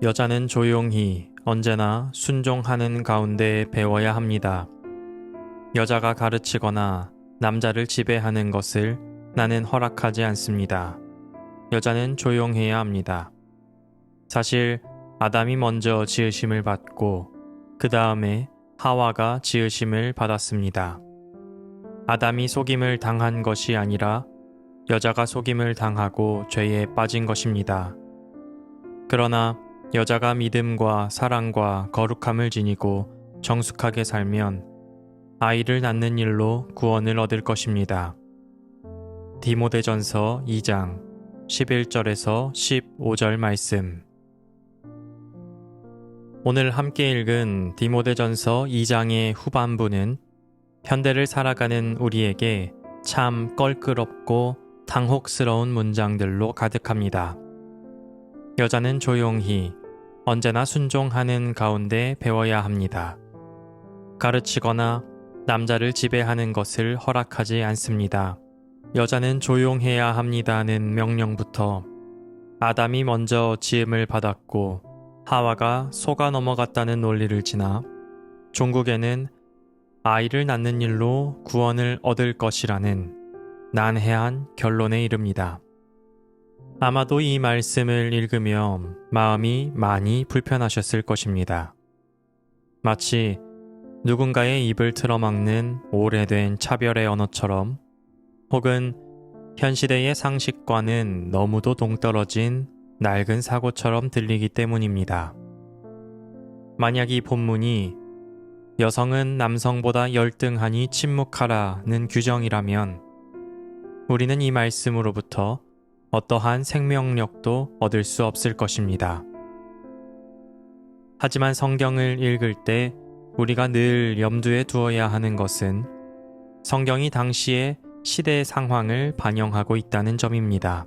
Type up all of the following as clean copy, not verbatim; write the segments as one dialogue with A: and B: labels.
A: 여자는 조용히 언제나 순종하는 가운데 배워야 합니다. 여자가 가르치거나 남자를 지배하는 것을 나는 허락하지 않습니다. 여자는 조용해야 합니다. 사실 아담이 먼저 지으심을 받고 그 다음에 하와가 지으심을 받았습니다. 아담이 속임을 당한 것이 아니라 여자가 속임을 당하고 죄에 빠진 것입니다. 그러나 여자가 믿음과 사랑과 거룩함을 지니고 정숙하게 살면 아이를 낳는 일로 구원을 얻을 것입니다. 디모데전서 2장 11절에서 15절 말씀. 오늘 함께 읽은 디모데전서 2장의 후반부는 현대를 살아가는 우리에게 참 껄끄럽고 당혹스러운 문장들로 가득합니다. 여자는 조용히 언제나 순종하는 가운데 배워야 합니다. 가르치거나 남자를 지배하는 것을 허락하지 않습니다. 여자는 조용해야 합니다는 명령부터 아담이 먼저 지음을 받았고 하와가 속아 넘어갔다는 논리를 지나 종국에는 아이를 낳는 일로 구원을 얻을 것이라는 난해한 결론에 이릅니다. 아마도 이 말씀을 읽으며 마음이 많이 불편하셨을 것입니다. 마치 누군가의 입을 틀어막는 오래된 차별의 언어처럼, 혹은 현 시대의 상식과는 너무도 동떨어진 낡은 사고처럼 들리기 때문입니다. 만약 이 본문이 여성은 남성보다 열등하니 침묵하라는 규정이라면 우리는 이 말씀으로부터 어떠한 생명력도 얻을 수 없을 것입니다. 하지만 성경을 읽을 때 우리가 늘 염두에 두어야 하는 것은 성경이 당시의 시대의 상황을 반영하고 있다는 점입니다.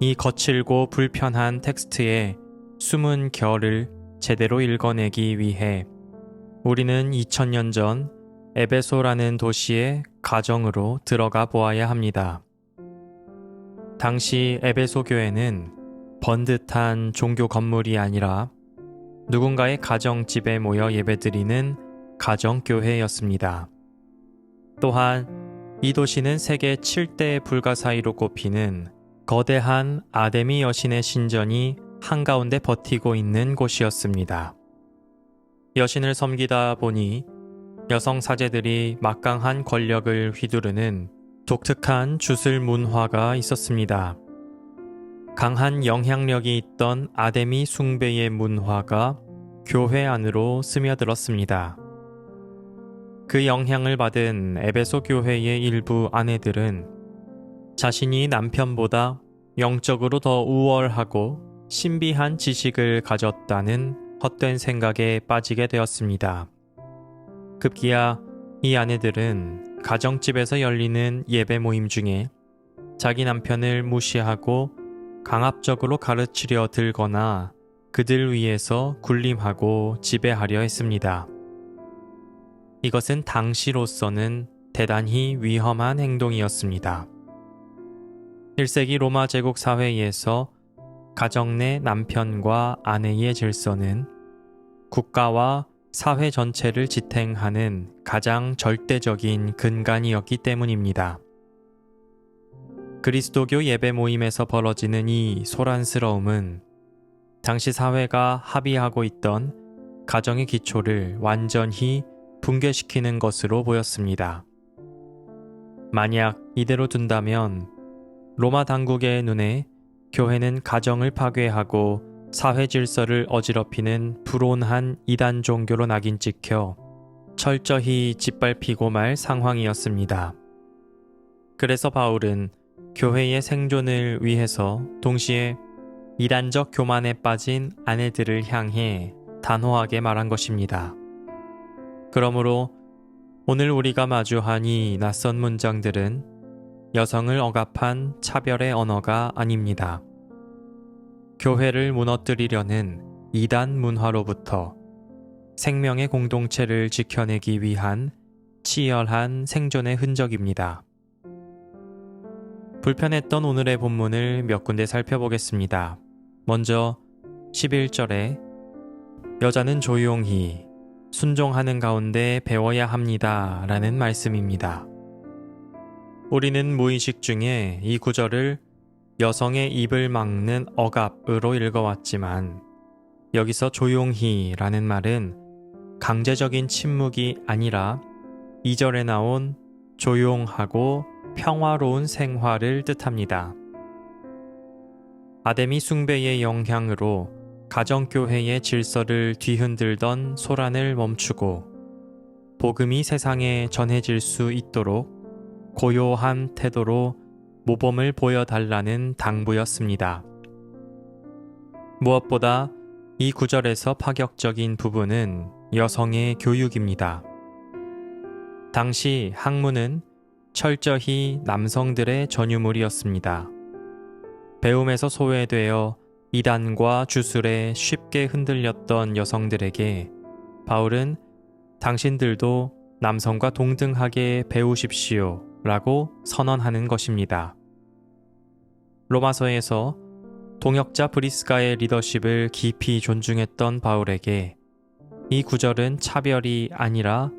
A: 이 거칠고 불편한 텍스트의 숨은 결을 제대로 읽어내기 위해 우리는 2000년 전 에베소라는 도시의 가정으로 들어가 보아야 합니다. 당시 에베소 교회는 번듯한 종교 건물이 아니라 누군가의 가정집에 모여 예배드리는 가정교회였습니다. 또한 이 도시는 세계 7대 불가사의로 꼽히는 거대한 아데미 여신의 신전이 한가운데 버티고 있는 곳이었습니다. 여신을 섬기다 보니 여성 사제들이 막강한 권력을 휘두르는 독특한 주술 문화가 있었습니다. 강한 영향력이 있던 아데미 숭배의 문화가 교회 안으로 스며들었습니다. 그 영향을 받은 에베소 교회의 일부 아내들은 자신이 남편보다 영적으로 더 우월하고 신비한 지식을 가졌다는 헛된 생각에 빠지게 되었습니다. 급기야 이 아내들은 가정집에서 열리는 예배 모임 중에 자기 남편을 무시하고 강압적으로 가르치려 들거나 그들 위해서 군림하고 지배하려 했습니다. 이것은 당시로서는 대단히 위험한 행동이었습니다. 1세기 로마 제국 사회에서 가정 내 남편과 아내의 질서는 국가와 사회 전체를 지탱하는 가장 절대적인 근간이었기 때문입니다. 그리스도교 예배 모임에서 벌어지는 이 소란스러움은 당시 사회가 합의하고 있던 가정의 기초를 완전히 붕괴시키는 것으로 보였습니다. 만약 이대로 둔다면 로마 당국의 눈에 교회는 가정을 파괴하고 사회 질서를 어지럽히는 불온한 이단 종교로 낙인 찍혀 철저히 짓밟히고 말 상황이었습니다. 그래서 바울은 교회의 생존을 위해서 동시에 이단적 교만에 빠진 아내들을 향해 단호하게 말한 것입니다. 그러므로 오늘 우리가 마주한 이 낯선 문장들은 여성을 억압한 차별의 언어가 아닙니다. 교회를 무너뜨리려는 이단 문화로부터 생명의 공동체를 지켜내기 위한 치열한 생존의 흔적입니다. 불편했던 오늘의 본문을 몇 군데 살펴보겠습니다. 먼저 11절에 여자는 조용히 순종하는 가운데 배워야 합니다 라는 말씀입니다. 우리는 무의식 중에 이 구절을 여성의 입을 막는 억압으로 읽어왔지만 여기서 조용히 라는 말은 강제적인 침묵이 아니라 2절에 나온 조용하고 평화로운 생활을 뜻합니다. 아데미 숭배의 영향으로 가정교회의 질서를 뒤흔들던 소란을 멈추고 복음이 세상에 전해질 수 있도록 고요한 태도로 모범을 보여달라는 당부였습니다. 무엇보다 이 구절에서 파격적인 부분은 여성의 교육입니다. 당시 학문은 철저히 남성들의 전유물이었습니다. 배움에서 소외되어 이단과 주술에 쉽게 흔들렸던 여성들에게 바울은 당신들도 남성과 동등하게 배우십시오 라고 선언하는 것입니다. 로마서에서 동역자 브리스가의 리더십을 깊이 존중했던 바울에게 이 구절은 차별이 아니라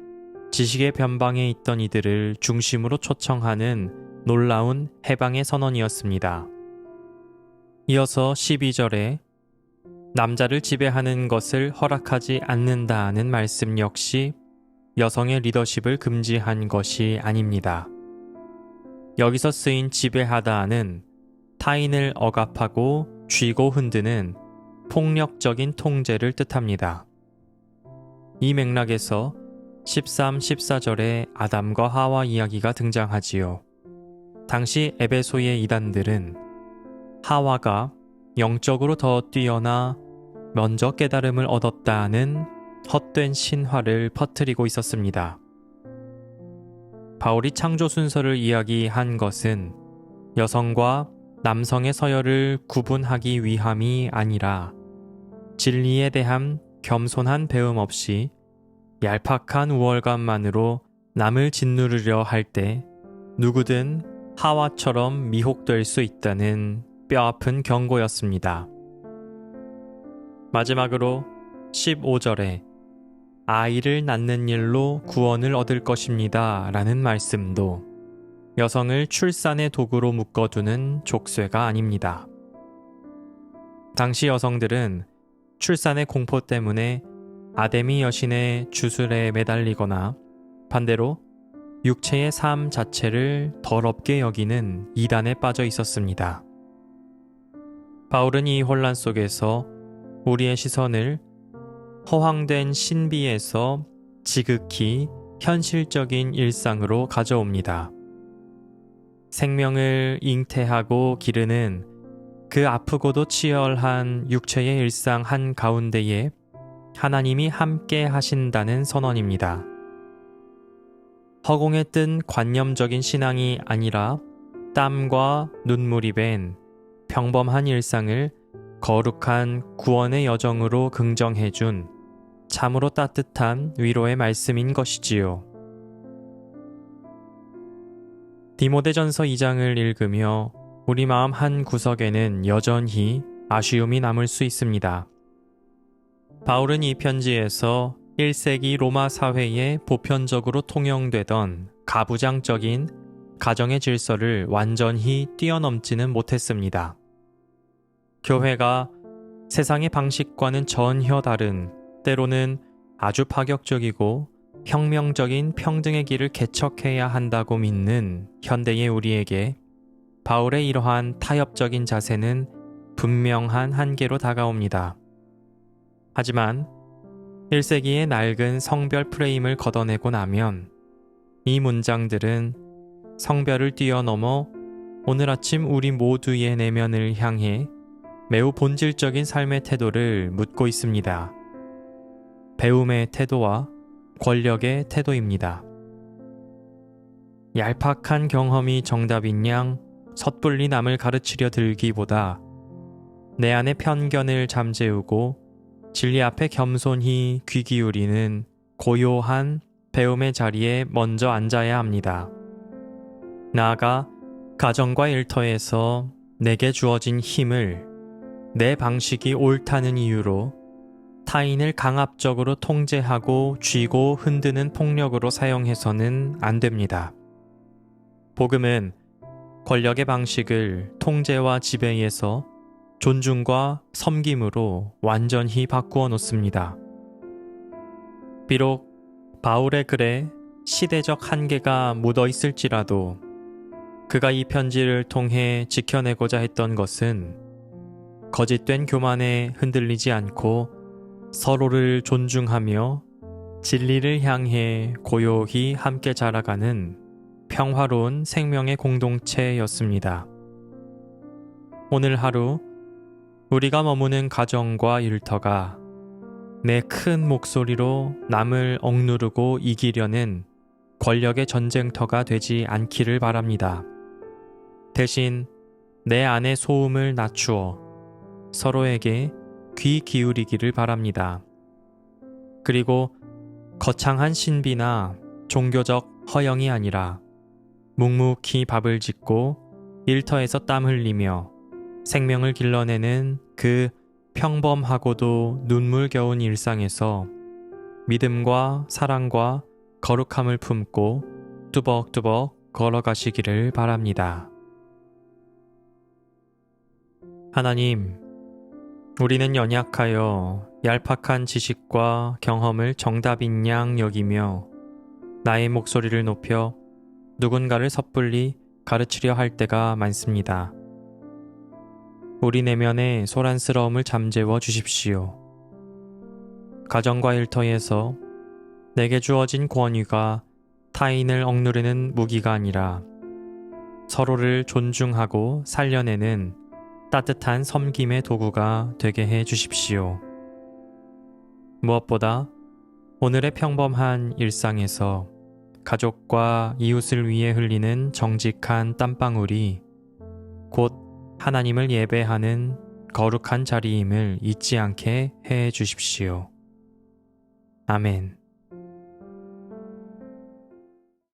A: 지식의 변방에 있던 이들을 중심으로 초청하는 놀라운 해방의 선언이었습니다. 이어서 12절에 남자를 지배하는 것을 허락하지 않는다는 말씀 역시 여성의 리더십을 금지한 것이 아닙니다. 여기서 쓰인 지배하다는 타인을 억압하고 쥐고 흔드는 폭력적인 통제를 뜻합니다. 이 맥락에서 13, 14절에 아담과 하와 이야기가 등장하지요. 당시 에베소의 이단들은 하와가 영적으로 더 뛰어나 먼저 깨달음을 얻었다는 헛된 신화를 퍼뜨리고 있었습니다. 바울이 창조 순서를 이야기한 것은 여성과 남성의 서열을 구분하기 위함이 아니라 진리에 대한 겸손한 배움 없이 얄팍한 우월감만으로 남을 짓누르려 할 때 누구든 하와처럼 미혹될 수 있다는 뼈아픈 경고였습니다. 마지막으로 15절에 아이를 낳는 일로 구원을 얻을 것입니다 라는 말씀도 여성을 출산의 도구로 묶어두는 족쇄가 아닙니다. 당시 여성들은 출산의 공포 때문에 아데미 여신의 주술에 매달리거나 반대로 육체의 삶 자체를 더럽게 여기는 이단에 빠져 있었습니다. 바울은 이 혼란 속에서 우리의 시선을 허황된 신비에서 지극히 현실적인 일상으로 가져옵니다. 생명을 잉태하고 기르는 그 아프고도 치열한 육체의 일상 한가운데에 하나님이 함께 하신다는 선언입니다. 허공에 뜬 관념적인 신앙이 아니라 땀과 눈물이 밴 평범한 일상을 거룩한 구원의 여정으로 긍정해준 참으로 따뜻한 위로의 말씀인 것이지요. 디모데전서 2장을 읽으며 우리 마음 한 구석에는 여전히 아쉬움이 남을 수 있습니다. 바울은 이 편지에서 1세기 로마 사회에 보편적으로 통용되던 가부장적인 가정의 질서를 완전히 뛰어넘지는 못했습니다. 교회가 세상의 방식과는 전혀 다른, 때로는 아주 파격적이고 혁명적인 평등의 길을 개척해야 한다고 믿는 현대의 우리에게 바울의 이러한 타협적인 자세는 분명한 한계로 다가옵니다. 하지만 1세기의 낡은 성별 프레임을 걷어내고 나면 이 문장들은 성별을 뛰어넘어 오늘 아침 우리 모두의 내면을 향해 매우 본질적인 삶의 태도를 묻고 있습니다. 배움의 태도와 권력의 태도입니다. 얄팍한 경험이 정답인 양 섣불리 남을 가르치려 들기보다 내 안의 편견을 잠재우고 진리 앞에 겸손히 귀 기울이는 고요한 배움의 자리에 먼저 앉아야 합니다. 나아가 가정과 일터에서 내게 주어진 힘을 내 방식이 옳다는 이유로 타인을 강압적으로 통제하고 쥐고 흔드는 폭력으로 사용해서는 안 됩니다. 복음은 권력의 방식을 통제와 지배에서 존중과 섬김으로 완전히 바꾸어 놓습니다. 비록 바울의 글에 시대적 한계가 묻어 있을지라도 그가 이 편지를 통해 지켜내고자 했던 것은 거짓된 교만에 흔들리지 않고 서로를 존중하며 진리를 향해 고요히 함께 자라가는 평화로운 생명의 공동체였습니다. 오늘 하루 우리가 머무는 가정과 일터가 내 큰 목소리로 남을 억누르고 이기려는 권력의 전쟁터가 되지 않기를 바랍니다. 대신 내 안의 소음을 낮추어 서로에게 귀 기울이기를 바랍니다. 그리고 거창한 신비나 종교적 허영이 아니라 묵묵히 밥을 짓고 일터에서 땀 흘리며 생명을 길러내는 그 평범하고도 눈물겨운 일상에서 믿음과 사랑과 거룩함을 품고 뚜벅뚜벅 걸어가시기를 바랍니다. 하나님, 우리는 연약하여 얄팍한 지식과 경험을 정답인 양 여기며 나의 목소리를 높여 누군가를 섣불리 가르치려 할 때가 많습니다. 우리 내면의 소란스러움을 잠재워 주십시오. 가정과 일터에서 내게 주어진 권위가 타인을 억누르는 무기가 아니라 서로를 존중하고 살려내는 따뜻한 섬김의 도구가 되게 해 주십시오. 무엇보다 오늘의 평범한 일상에서 가족과 이웃을 위해 흘리는 정직한 땀방울이 곧 하나님을 예배하는 거룩한 자리임을 잊지 않게 해 주십시오. 아멘.